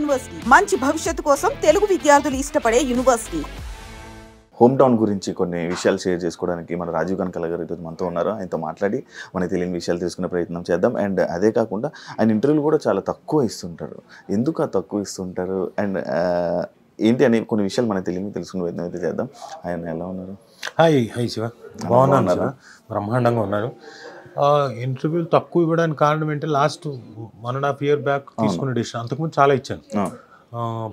University మంచి భవిష్యత్తు కోసం తెలుగు విద్యార్థులు ఇష్టపడే యూనివర్సిటీ. హోమ్ టౌన్ గురించి కొన్ని విషయాలు షేర్ చేసుకోవడానికి మన రాజీవ్ కనకాల గారు ఈరోజు మనతో ఉన్నారు. ఆయనతో మాట్లాడి మనకి తెలియని విషయాలు తెలుసుకునే ప్రయత్నం చేద్దాం. అండ్ అదే కాకుండా ఆయన ఇంటర్వ్యూలు కూడా చాలా తక్కువ ఇస్తుంటారు. ఎందుకు తక్కువ ఇస్తుంటారు అండ్ ఏంటి అని కొన్ని విషయాలు మనకు తెలుసుకునే ప్రయత్నం అయితే చేద్దాం. ఆయన ఎలా ఉన్నారు? హాయ్ శివ, బాగున్నాను శివ, బ్రహ్మాండంగా ఉన్నారు. ఇంటర్వ్యూలు తక్కువ ఇవ్వడానికి కారణం ఏంటంటే లాస్ట్ 1.5 year బ్యాక్ తీసుకున్న డిసిషన్. అంతకుముందు చాలా ఇచ్చాను.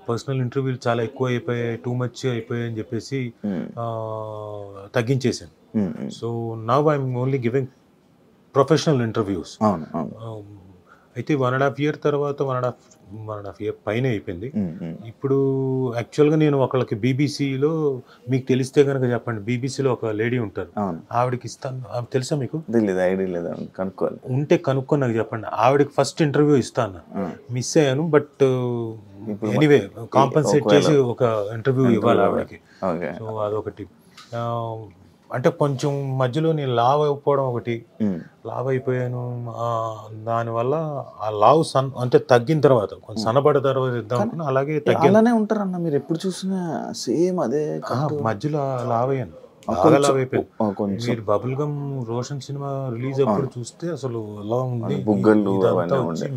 పర్సనల్ ఇంటర్వ్యూలు చాలా ఎక్కువ అయిపోయాయి, టూ మచ్ అయిపోయాయి అని చెప్పేసి తగ్గించేసాను. So now I'm only giving professional interviews. అయితే 1.5 year తర్వాత 1.5 year పైన అయిపోయింది. ఇప్పుడు యాక్చువల్గా నేను ఒకళ్ళకి బీబీసీలో, మీకు తెలిస్తే కనుక చెప్పండి, బీబీసీలో ఒక లేడీ ఉంటారు, ఆవిడకి ఇస్తాను. తెలుసా మీకు? కనుక్కోవాలి, ఉంటే కనుక్కొని నాకు చెప్పండి. ఆవిడకి ఫస్ట్ ఇంటర్వ్యూ ఇస్తాను, మిస్ అయ్యాను. బట్ ఎనీవే కాంపన్సేట్ చేసి ఒక ఇంటర్వ్యూ ఇవ్వాలి ఆవిడకి. సో అదొకటి. అంటే కొంచెం మధ్యలో నేను లావ్ అయిపోవడం ఒకటి, లావ్ అయిపోయాను. దానివల్ల ఆ లావ్ అంటే తగ్గిన తర్వాత కొంచెం సన్నబడిన తర్వాత ఇద్దాం అనుకున్నా, అలాగే అలానే ఉంటారన్న. మీరు ఎప్పుడు చూసినా సేమ్ అదే. మధ్యలో లావ్ అయ్యాను, లావ్ అయిపోయాను. మీరు బబుల్ గమ్ రోషన్ సినిమా రిలీజ్ అప్పుడు చూస్తే అసలు ఎలా ఉంది, బుగ్గలు,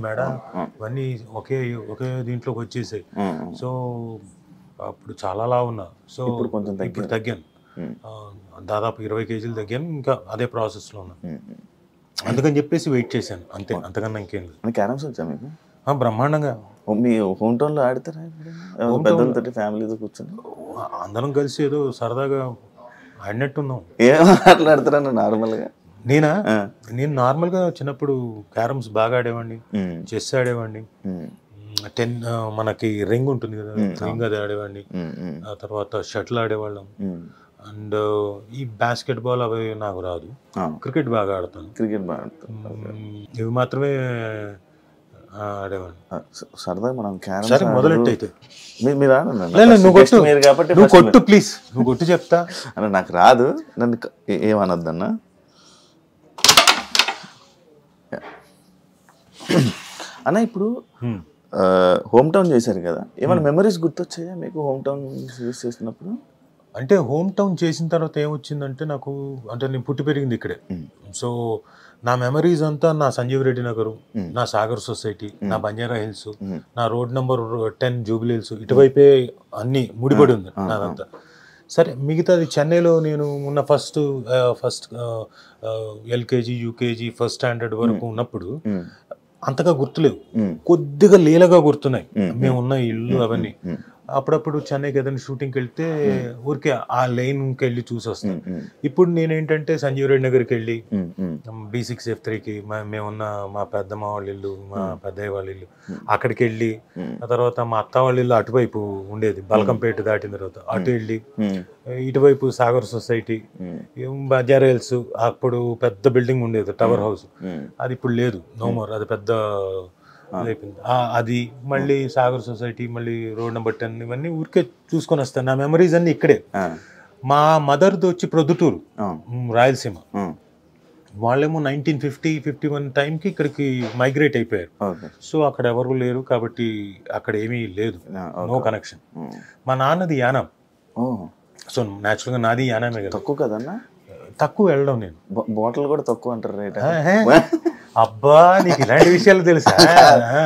మెడ ఇవన్నీ ఒకే దీంట్లోకి వచ్చేసాయి. సో అప్పుడు చాలా లావ్ ఉన్నా. సో ఇప్పుడు తగ్గాను, దాదాపు 20 kgs తగ్గాను. ఇంకా అదే ప్రాసెస్లో ఉన్నాను. అందుకని చెప్పేసి వెయిట్ చేశాను, అంతే, అంతకన్నా ఇంకేం లేదు. క్యారమ్స్ వచ్చా మీకు? బ్రహ్మాండంగా. మీ హోమ్ టౌన్లో ఆడతారా? పెద్దలతో ఫ్యామిలీతో కూర్చొని అందరం కలిసి ఏదో సరదాగా ఆడినట్టున్నాం. ఏం మాట్లాడతారా నార్మల్గా? నేను నార్మల్గా చిన్నప్పుడు క్యారమ్స్ బాగా ఆడేవాడిని, చెస్ ఆడేవాడిని, 10 మనకి రింగ్ ఉంటుంది కదా, రింగ్ అది ఆడేవాడిని. ఆ తర్వాత షటిల్ ఆడేవాళ్ళం. అండ్ ఈ బాస్కెట్ బాల్ అవి నాకు రాదు. క్రికెట్ బాగా ఆడతాను. ఇవి మాత్రమే ఆడేవాడిని. సరదాగా మనం సరే మొదలెట్టయితే మీరు నువ్వు కొట్టు ప్లీజ్, నువ్వు కొట్టు చెప్తా. అన్న నాకు రాదు, నన్ను ఏమనొద్దన్నా. అన్న ఇప్పుడు హోమ్ టౌన్ చేశారు కదా, ఏమైనా మెమరీస్ గుర్తొచ్చాయా మీకు హోమ్ టౌన్ యూజ్ చేసినప్పుడు? అంటే హోమ్ టౌన్ చేసిన తర్వాత ఏమొచ్చిందంటే నాకు, అంటే నేను పుట్టి పెరిగింది ఇక్కడే. సో నా మెమరీస్ అంతా నా సంజీవ్ రెడ్డి నగరు, నా సాగర్ సొసైటీ, నా బంజారా హిల్స్, నా రోడ్ నెంబర్ 10 జూబిలీ హిల్స్, ఇటువైపే అన్నీ ముడిపడి ఉంది నాదంతా. సరే మిగతాది చెన్నైలో నేను ఉన్న first LKG UKG first standard వరకు ఉన్నప్పుడు అంతగా గుర్తులేవు, కొద్దిగా లీలగా గుర్తున్నాయి మేమున్న ఇల్లు అవన్నీ. అప్పుడప్పుడు చెన్నైకి ఏదైనా షూటింగ్కి వెళ్తే ఊరికే ఆ లైన్కి వెళ్ళి చూసి వస్తాం. ఇప్పుడు నేనేంటంటే సంజీవ్ రెడ్డి నగర్కి వెళ్ళి, B6F3కి మేమున్న మా పెద్దమ్మ వాళ్ళ ఇల్లు, మా పెద్దయ్య వాళ్ళ ఇల్లు, అక్కడికి వెళ్ళి, ఆ తర్వాత మా అత్త వాళ్ళ ఇల్లు అటువైపు ఉండేది, బల్కంపేట దాటిన తర్వాత అటు వెళ్ళి, ఇటువైపు సాగర్ సొసైటీ, బంజారా హిల్స్, అప్పుడు పెద్ద బిల్డింగ్ ఉండేది టవర్ హౌస్, అది ఇప్పుడు లేదు, నో మోర్, అది పెద్ద అయిపోయింది. అది మళ్ళీ సాగర్ సొసైటీ, మళ్ళీ రోడ్ నెంబర్ 10, ఇవన్నీ ఊరికే చూసుకొని వస్తాను. నా మెమరీస్ అన్ని ఇక్కడే. మా మదర్ది వచ్చి ప్రొద్దుటూరు, రాయలసీమ. వాళ్ళేమో 1950-51 టైంకి ఇక్కడికి మైగ్రేట్ అయిపోయారు. సో అక్కడ ఎవరు లేరు కాబట్టి అక్కడ ఏమీ లేదు, నో కనెక్షన్. మా నాన్నది యానాం. సో న్యాచురల్గా నాది యానామే కదా. తక్కువ కదన్నా? తక్కువ వెళ్ళడం. నేను బాటిల్ కూడా తక్కువ అంటారు రేట్. అబ్బా నీకు ఇలాంటి విషయాలు తెలుసా?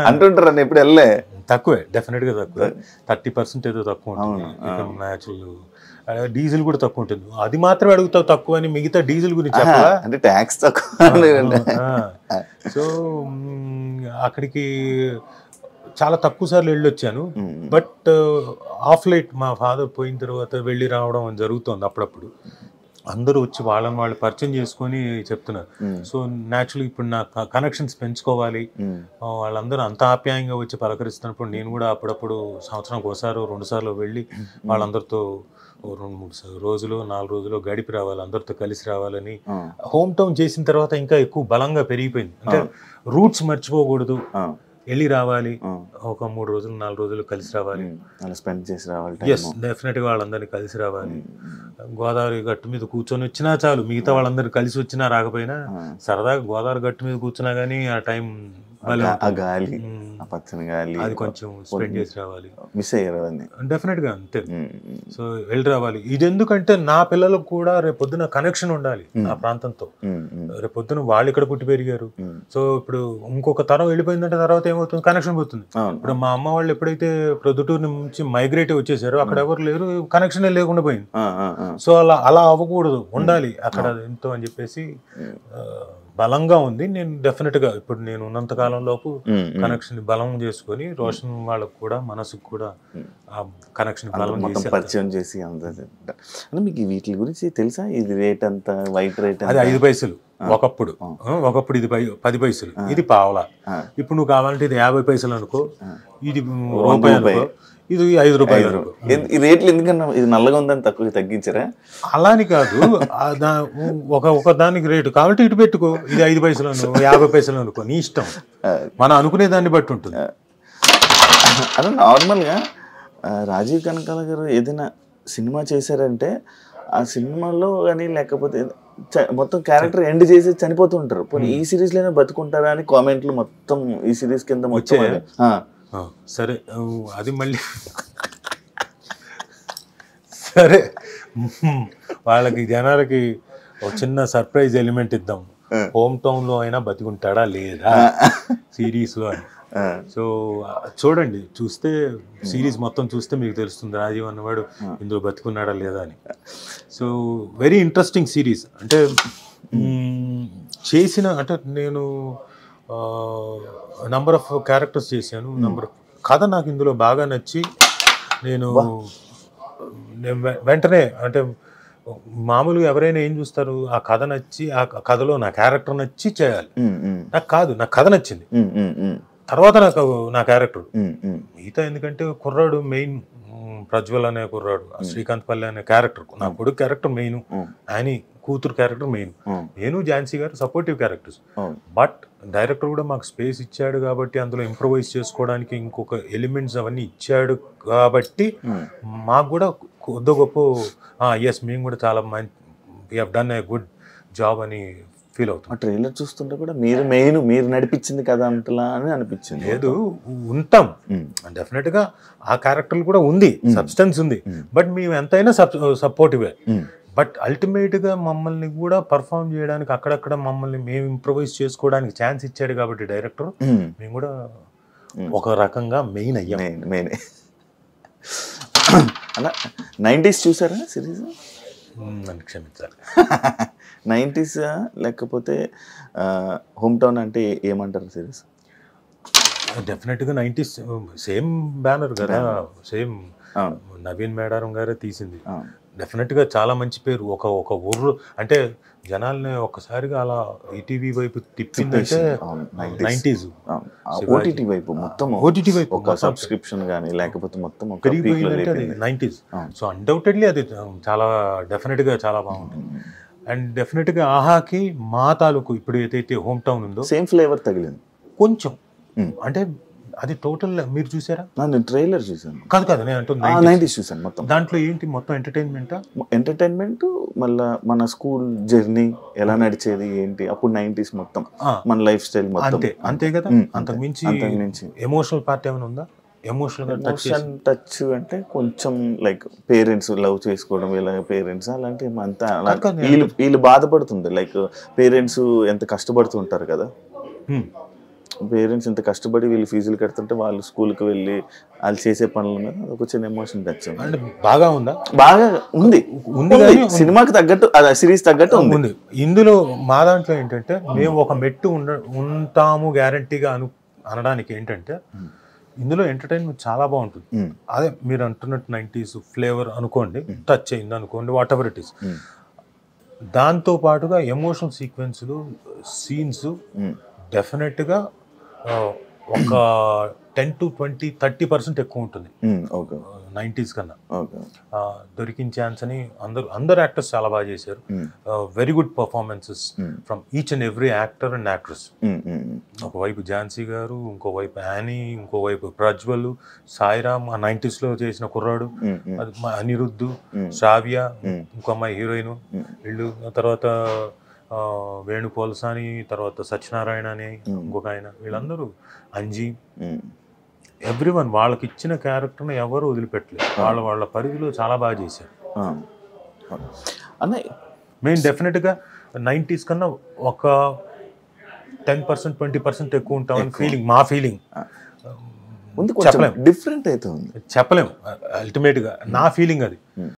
అంటుంటారు అన్న, ఎప్పుడు వెళ్ళే. తక్కువే, డెఫినెట్ గా తక్కువ, 30% ఏదో తక్కువ ఉంటుంది. న్యాచురల్ డీజిల్ కూడా తక్కువ ఉంటుంది. అది మాత్రమే అడుగుతావు తక్కువ అని, మిగతా డీజిల్ గురించి చెప్పాలా? అంటే ట్యాక్స్ తక్కువ. సో అక్కడికి చాలా తక్కువ సార్లు వెళ్ళొచ్చాను. బట్ ఆఫ్ లైట్ మా ఫాదర్ పోయిన తర్వాత వెళ్ళి రావడం జరుగుతుంది అప్పుడప్పుడు. అందరూ వచ్చి వాళ్ళని వాళ్ళు పరిచయం చేసుకొని చెప్తున్నారు. సో న్యాచురల్ ఇప్పుడు నా కనెక్షన్స్ పెంచుకోవాలి, వాళ్ళందరూ అంత ఆప్యాయంగా వచ్చి పలకరిస్తున్నప్పుడు నేను కూడా అప్పుడప్పుడు సంవత్సరానికి ఒకసారి 2 సార్లు వెళ్ళి వాళ్ళందరితో 2-3 రోజులు 4 రోజులు గడిపి రావాలి, అందరితో కలిసి రావాలని. హోమ్ టౌన్ చేసిన తర్వాత ఇంకా ఎక్కువ బలంగా పెరిగిపోయింది. అంటే రూట్స్ మర్చిపోకూడదు, వెళ్ళి రావాలి, ఒక 3 రోజులు 4 రోజులు కలిసి రావాలి, స్పెండ్ చేసి రావాలి. ఎస్, డెఫినెట్గా వాళ్ళందరినీ కలిసి రావాలి. గోదావరి గట్టు మీద కూర్చొని వచ్చినా చాలు, మిగతా వాళ్ళందరూ కలిసి వచ్చినా రాకపోయినా సరదాగా గోదావరి గట్టు మీద కూర్చున్నా కానీ ఆ టైం ఆ గాలి, ఆ పచ్చని గాలి, అది కొంచెం స్పెండ్ చేసి రావాలి. మిస్ అయ్యారు అవన్నీ డెఫినెట్గా అంతే. సో వెళ్ళి రావాలి. ఇది ఎందుకంటే నా పిల్లలకు కూడా రేపొద్దున కనెక్షన్ ఉండాలి ఆ ప్రాంతంతో. రేపొద్దున వాళ్ళు ఇక్కడ పుట్టి పెరిగారు. సో ఇప్పుడు ఇంకొక తరం వెళ్ళిపోయిందంటే తర్వాత ఏమవుతుంది, కనెక్షన్ పోతుంది. ఇప్పుడు మా అమ్మ వాళ్ళు ఎప్పుడైతే ప్రొద్దుటూరు నుంచి మైగ్రేట్ వచ్చేసారో అక్కడ ఎవరు లేరు, కనెక్షన్ లేకుండా పోయింది. సో అలా అవ్వకూడదు, ఉండాలి అక్కడ ఎంతో అని చెప్పేసి బలంగా ఉంది. నేను డెఫినెట్ గా ఇప్పుడు నేను ఉన్నంత కాలం లోపు కనెక్షన్ బలం చేసుకొని రోషన్ వాళ్ళకు కూడా మనసుకు కూడా ఆ కనెక్షన్ బలం చేసి పరిచయం చేసి అంటే మీకు వీటి గురించి తెలుసా? ఇది రేట్ అంత, వైట్ రేట్ అది 5 పైసలు ఒకప్పుడు ఇది 10 పైసలు, ఇది పావలా. ఇప్పుడు నువ్వు కావాలంటే ఇది 50 పైసలు అనుకో, ఇది రూపాయి అనుకో, ఇది 5 రూపాయలు అనుకో. ఈ రేట్లు ఎందుకన్నా ఇది నల్లగా ఉందని తక్కువ తగ్గించారా? అలాని కాదు, ఒక దానికి రేటు కాబట్టి ఇటు పెట్టుకో, ఇది 5 పైసలు అనుకో, 50 పైసలు అనుకో, నీ ఇష్టం. మనం అనుకునే దాన్ని బట్టి ఉంటుంది. అదే నార్మల్గా రాజీవ్ కనకాల గారు ఏదైనా సినిమా చేశారంటే ఆ సినిమాలో కానీ లేకపోతే మొత్తం క్యారెక్టర్ ఎండ్ చేసి చనిపోతూ ఉంటారు. పోనీ ఈ సిరీస్ లోనే బతుకుంటారా అని కామెంట్లు మొత్తం ఈ సిరీస్ కింద వచ్చే. సరే అది మళ్ళీ సరే వాళ్ళకి జనాలకి ఒక చిన్న సర్ప్రైజ్ ఎలిమెంట్ ఇద్దాం. హోమ్ టౌన్ లో అయినా బతికుంటాడా లేదా సిరీస్ లో అని. సో చూడండి, చూస్తే సిరీస్ మొత్తం చూస్తే మీకు తెలుస్తుంది రాజీవ్ అన్నవాడు ఇందులో బతుకున్నాడా లేదా అని. So very interesting series. అంటే అంటే నేను నంబర్ ఆఫ్ క్యారెక్టర్స్ చేశాను, కథ నాకు ఇందులో బాగా నచ్చి నేను వెంటనే అంటే మామూలుగా ఎవరైనా ఏం చూస్తారు, ఆ కథ నచ్చి ఆ కథలో నా క్యారెక్టర్ నచ్చి చేయాలి. నాకు కాదు, నాకు కథ నచ్చింది, తర్వాత నా క్యారెక్టర్ మిగతా. ఎందుకంటే కుర్రాడు మెయిన్, ప్రజ్వల్ అనే కుర్రాడు, శ్రీకాంత్ పల్లి అనే క్యారెక్టర్, నా కొడుకు క్యారెక్టర్ మెయిన్, ఆయన కూతురు క్యారెక్టర్ మెయిన్, నేను ఝాన్సీ గారు సపోర్టివ్ క్యారెక్టర్స్. బట్ డైరెక్టర్ కూడా మాకు స్పేస్ ఇచ్చాడు కాబట్టి, అందులో ఇంప్రూవైజ్ చేసుకోవడానికి ఇంకొక ఎలిమెంట్స్ అవన్నీ ఇచ్చాడు కాబట్టి మాకు కూడా కొద్ది గొప్ప ఎస్ మేము కూడా చాలా మంచి we have done a good job అని ఫీల్ అవుతుంది. ఆ ట్రైలర్ చూస్తుంటే కూడా మీరు నడిపించింది కదా అంతలా అని అనిపించింది. లేదు, ఉంటాం డెఫినెట్ గా, ఆ క్యారెక్టర్ కూడా ఉంది, సబ్స్టెన్స్ ఉంది, బట్ మేము ఎంతైనా సపోర్టివే. బట్ అల్టిమేట్ గా మమ్మల్ని కూడా పర్ఫామ్ చేయడానికి అక్కడక్కడ మమ్మల్ని మేము ఇంప్రూవైజ్ చేసుకోవడానికి ఛాన్స్ ఇచ్చాడు కాబట్టి డైరెక్టర్, మేము కూడా ఒక రకంగా మెయిన్ అయ్యాం. మెయిన్ అలా 90s చూసారా సిరీస్? నన్ను క్షమించాలి. 90s లేకపోతే హోమ్ టౌన్ అంటే ఏమంటారు సిరీస్? డెఫినెట్గా 90s సేమ్ బ్యానర్ కదా, సేమ్ నవీన్ మేడారం గారే తీసింది. డెఫినెట్గా చాలా మంచి పేరు. ఒక ఊర్లో అంటే జనాల్ని ఒక్కసారిగా అలా ఈటీవీ వైపు తిప్పిందంటే 90s. ఓటీటీ వైపు మొత్తం, ఓటీటీ వైపు ఒక సబ్స్క్రిప్షన్ కానీ లేకపోతే మొత్తం పెరిగిపోయిందంటే అది 90s. సో అన్డౌటెడ్లీ అది చాలా డెఫినెట్గా చాలా బాగుంటుంది. అండ్ డెఫినెట్గా ఆహాకి మా తాలూకు ఇప్పుడు ఏదైతే హోమ్ టౌన్ ఉందో సేమ్ ఫ్లేవర్ తగిలింది కొంచెం. అంటే అది టోటల్ మీరు చూసారా? నేను ట్రైలర్ చూసాను. కాదు నేను అంటుంది 90s చూసాను మొత్తం. దాంట్లో ఏంటి మొత్తం ఎంటర్టైన్మెంట్, మళ్ళీ మన స్కూల్ జర్నీ ఎలా నడిచేది ఏంటి అప్పుడు 90s మొత్తం, మన లైఫ్ స్టైల్ మొత్తం అంతే కదా. అంతకు మించి ఎమోషనల్ పార్ట్ ఏమైనా ఉందా? ఎమోషన్ టచ్ అంటే కొంచెం లైక్ పేరెంట్స్ లవ్ చేసుకోవడం, ఇలా పేరెంట్స్ అలాంటి అంతా వీళ్ళు బాధపడుతుంది. లైక్ పేరెంట్స్ ఎంత కష్టపడుతుంటారు కదా, పేరెంట్స్ ఎంత కష్టపడి వీళ్ళు ఫీజులు కడుతుంటే వాళ్ళు స్కూల్కి వెళ్ళి వాళ్ళు చేసే పనుల మీద ఒక చిన్న ఎమోషన్ టచ్. అంటే బాగా ఉందా? బాగా ఉంది, సినిమాకి తగ్గట్టు, సిరీస్ తగ్గట్టు ఉంది. ఇందులో మా దాంట్లో ఏంటంటే మేము ఒక మెట్టు ఉంటాము గ్యారంటీగా అనడానికి ఏంటంటే ఇందులో ఎంటర్టైన్మెంట్ చాలా బాగుంటుంది. అదే మీరు అంటున్నట్టు 90s ఫ్లేవర్ అనుకోండి, టచ్ అయింది అనుకోండి, వాట్ ఎవర్ ఇట్ ఈస్. దాంతో పాటుగా ఎమోషనల్ సీక్వెన్స్లు, సీన్స్ డెఫినెట్గా ఒక 10 to 20, 30% ఎక్కువ ఉంటుంది 90s కన్నా. దొరికిన ఛాన్స్ అని అందరు యాక్టర్స్ చాలా బాగా చేశారు. Very good performances from each and every actor and actress. ఒకవైపు ఝాన్సీ గారు, ఇంకోవైపు యానీ, ఇంకోవైపు ప్రజ్వల్, సాయిరామ్ ఆ 90s లో చేసిన కుర్రాడు, అనిరుద్ధు, శ్రావ్య, ఇంకో అమ్మాయి హీరోయిన్, వీళ్ళు తర్వాత వేణుగోపాల్ అని, తర్వాత సత్యనారాయణ అని ఇంకొక ఆయన, వీళ్ళందరూ అంజీ, ఎవ్రీవన్ వాళ్ళకి ఇచ్చిన క్యారెక్టర్ని ఎవరు వదిలిపెట్టలేదు. వాళ్ళ పరిధిలో చాలా బాగా చేశారు. అన్న మేము డెఫినెట్గా 90s కన్నా ఒక 10% 20% ఎక్కువ ఉంటామని ఫీలింగ్, మా ఫీలింగ్. చెప్పలేం, డిఫరెంట్ అయితే ఉంది, చెప్పలేం. అల్టిమేట్గా నా ఫీలింగ్ అది.